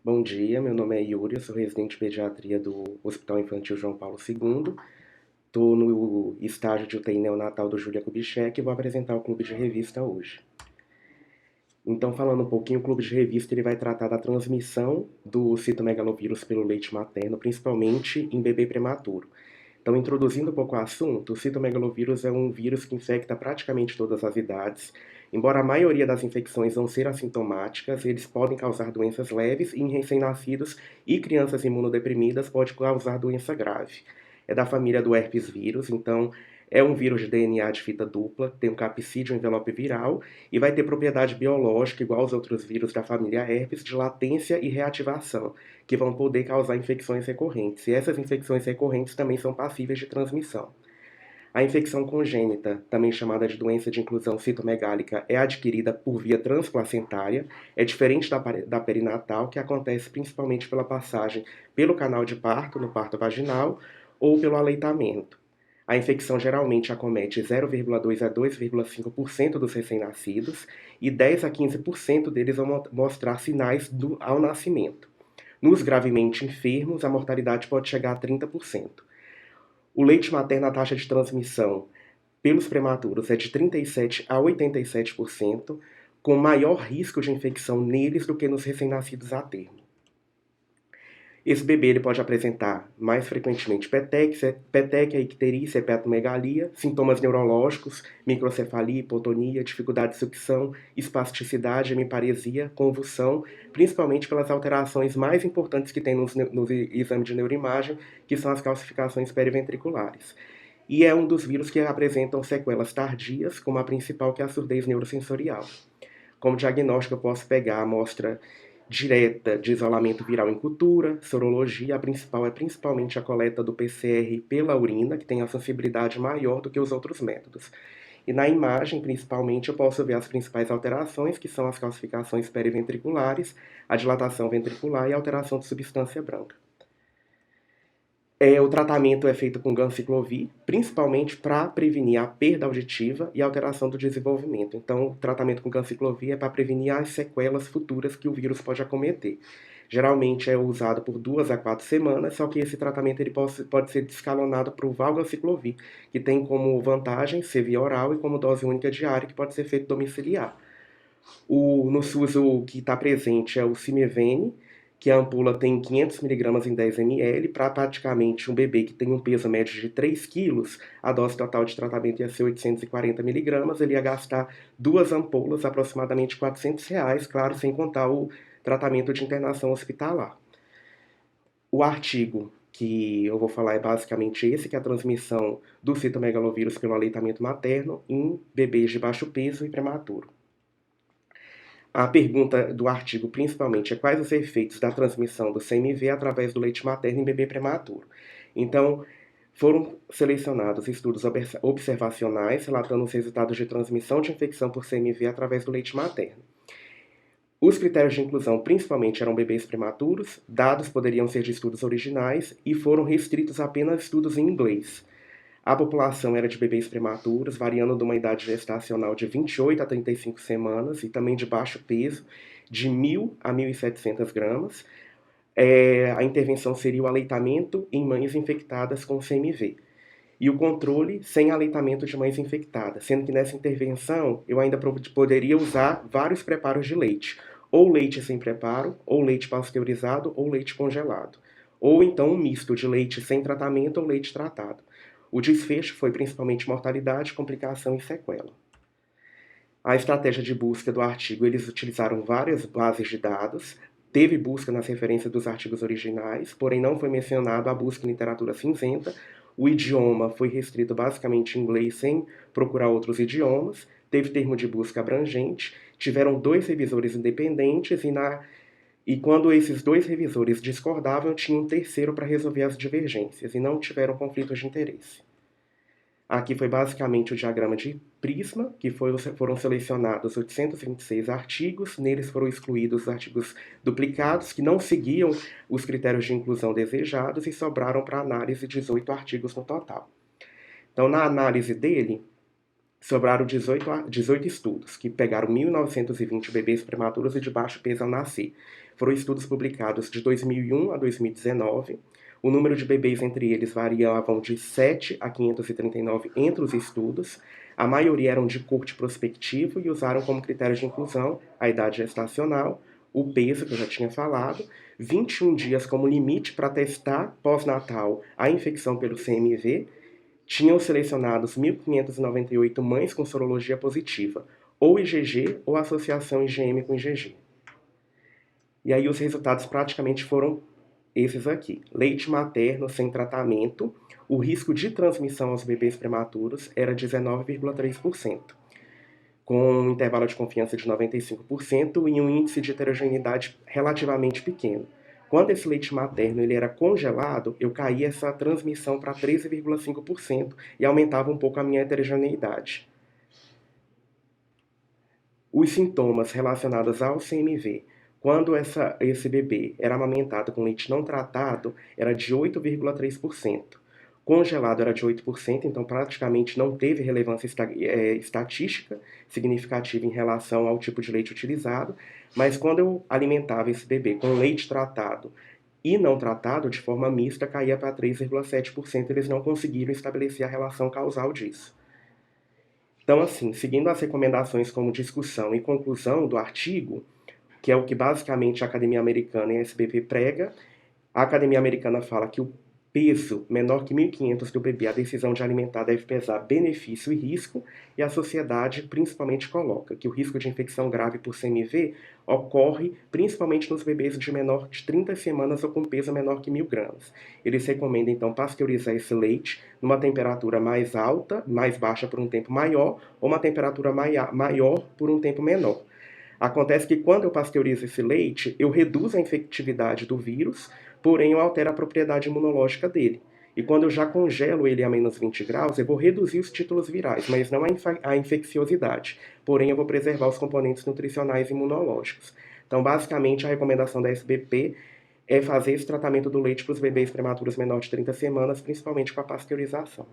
Bom dia, meu nome é Yuri, eu sou residente de pediatria do Hospital Infantil João Paulo II. Estou no estágio de UTI neonatal do Júlia Kubitschek e vou apresentar o clube de revista hoje. Então, falando um pouquinho, o clube de revista ele vai tratar da transmissão do citomegalovírus pelo leite materno, principalmente em bebê prematuro. Então, introduzindo um pouco o assunto, o citomegalovírus é um vírus que infecta praticamente todas as idades. Embora a maioria das infecções não sejam assintomáticas, eles podem causar doenças leves e em recém-nascidos e crianças imunodeprimidas pode causar doença grave. É da família do herpes vírus, então é um vírus de DNA de fita dupla, tem um capsídeo, um envelope viral e vai ter propriedade biológica igual aos outros vírus da família herpes de latência e reativação, que vão poder causar infecções recorrentes. E essas infecções recorrentes também são passíveis de transmissão. A infecção congênita, também chamada de doença de inclusão citomegálica, é adquirida por via transplacentária, é diferente da perinatal, que acontece principalmente pela passagem pelo canal de parto, no parto vaginal, ou pelo aleitamento. A infecção geralmente acomete 0,2 a 2,5% dos recém-nascidos e 10 a 15% deles vão mostrar sinais ao nascimento. Nos gravemente enfermos, a mortalidade pode chegar a 30%. O leite materno, a taxa de transmissão pelos prematuros é de 37 a 87%, com maior risco de infecção neles do que nos recém-nascidos a termo. Esse bebê ele pode apresentar mais frequentemente petequia, icterícia, hepatomegalia, sintomas neurológicos, microcefalia, hipotonia, dificuldade de sucção, espasticidade, hemiparesia, convulsão, principalmente pelas alterações mais importantes que tem nos exames de neuroimagem, que são as calcificações periventriculares. E é um dos vírus que apresentam sequelas tardias, como a principal, que é a surdez neurosensorial. Como diagnóstico, eu posso pegar a amostra direta de isolamento viral em cultura, sorologia, a principal é principalmente a coleta do PCR pela urina, que tem a sensibilidade maior do que os outros métodos. E na imagem, principalmente, eu posso ver as principais alterações, que são as calcificações periventriculares, a dilatação ventricular e a alteração de substância branca. O tratamento é feito com ganciclovir, principalmente para prevenir a perda auditiva e a alteração do desenvolvimento. Então, o tratamento com ganciclovir é para prevenir as sequelas futuras que o vírus pode acometer. Geralmente é usado por 2 a 4 semanas, só que esse tratamento ele pode ser descalonado para o valganciclovir, que tem como vantagem ser via oral e como dose única diária, que pode ser feito domiciliar. No SUS, o que está presente é o Simevene, que a ampula tem 500 miligramas em 10 ml, para praticamente um bebê que tem um peso médio de 3 quilos, a dose total de tratamento ia ser 840 miligramas, ele ia gastar 2 ampolas, aproximadamente R$ 400, claro, sem contar o tratamento de internação hospitalar. O artigo que eu vou falar é basicamente esse, que é a transmissão do citomegalovírus pelo aleitamento materno em bebês de baixo peso e prematuro. A pergunta do artigo, principalmente, é quais os efeitos da transmissão do CMV através do leite materno em bebê prematuro. Então, foram selecionados estudos observacionais relatando os resultados de transmissão de infecção por CMV através do leite materno. Os critérios de inclusão principalmente eram bebês prematuros, dados poderiam ser de estudos originais e foram restritos apenas a estudos em inglês. A população era de bebês prematuros, variando de uma idade gestacional de 28 a 35 semanas e também de baixo peso, de 1.000 a 1.700 gramas. A intervenção seria o aleitamento em mães infectadas com CMV. E o controle sem aleitamento de mães infectadas, sendo que nessa intervenção eu ainda poderia usar vários preparos de leite, ou leite sem preparo, ou leite pasteurizado, ou leite congelado, ou então um misto de leite sem tratamento ou leite tratado. O desfecho foi principalmente mortalidade, complicação e sequela. A estratégia de busca do artigo, eles utilizaram várias bases de dados, teve busca nas referências dos artigos originais, porém não foi mencionado a busca em literatura cinzenta. O idioma foi restrito basicamente em inglês, sem procurar outros idiomas. Teve termo de busca abrangente. Tiveram 2 revisores independentes e quando esses 2 revisores discordavam, tinha um terceiro para resolver as divergências e não tiveram conflitos de interesse. Aqui foi basicamente o diagrama de Prisma, que foram selecionados 826 artigos, neles foram excluídos os artigos duplicados, que não seguiam os critérios de inclusão desejados, e sobraram para análise 18 artigos no total. Então, na análise dele, sobraram 18 estudos, que pegaram 1.920 bebês prematuros e de baixo peso ao nascer. Foram estudos publicados de 2001 a 2019. O número de bebês entre eles variavam de 7 a 539 entre os estudos. A maioria eram de corte prospectivo e usaram como critério de inclusão a idade gestacional, o peso, que eu já tinha falado, 21 dias como limite para testar pós-natal a infecção pelo CMV. Tinham selecionados 1.598 mães com sorologia positiva, ou IgG ou associação IgM com IgG. E aí os resultados praticamente foram esses aqui. Leite materno sem tratamento, o risco de transmissão aos bebês prematuros era 19,3%, com um intervalo de confiança de 95% e um índice de heterogeneidade relativamente pequeno. Quando esse leite materno ele era congelado, eu caía essa transmissão para 13,5% e aumentava um pouco a minha heterogeneidade. Os sintomas relacionados ao CMV, quando esse bebê era amamentado com leite não tratado, era de 8,3%. Congelado era de 8%, então praticamente não teve relevância estatística significativa em relação ao tipo de leite utilizado, mas quando eu alimentava esse bebê com leite tratado e não tratado, de forma mista, caía para 3,7%, eles não conseguiram estabelecer a relação causal disso. Então, assim, seguindo as recomendações como discussão e conclusão do artigo, que é o que basicamente a Academia Americana e a SBP prega, a Academia Americana fala que o peso menor que 1.500 do bebê, a decisão de alimentar deve pesar benefício e risco, e a sociedade principalmente coloca que o risco de infecção grave por CMV ocorre principalmente nos bebês de menor de 30 semanas ou com peso menor que 1.000 gramas. Eles recomendam então pasteurizar esse leite numa temperatura mais alta, mais baixa por um tempo maior, ou uma temperatura maior por um tempo menor. Acontece que quando eu pasteurizo esse leite, eu reduzo a infectividade do vírus, porém eu altero a propriedade imunológica dele. E quando eu já congelo ele a menos 20 graus, eu vou reduzir os títulos virais, mas não a infecciosidade. Porém, eu vou preservar os componentes nutricionais e imunológicos. Então, basicamente, a recomendação da SBP é fazer esse tratamento do leite para os bebês prematuros menores de 30 semanas, principalmente com a pasteurização.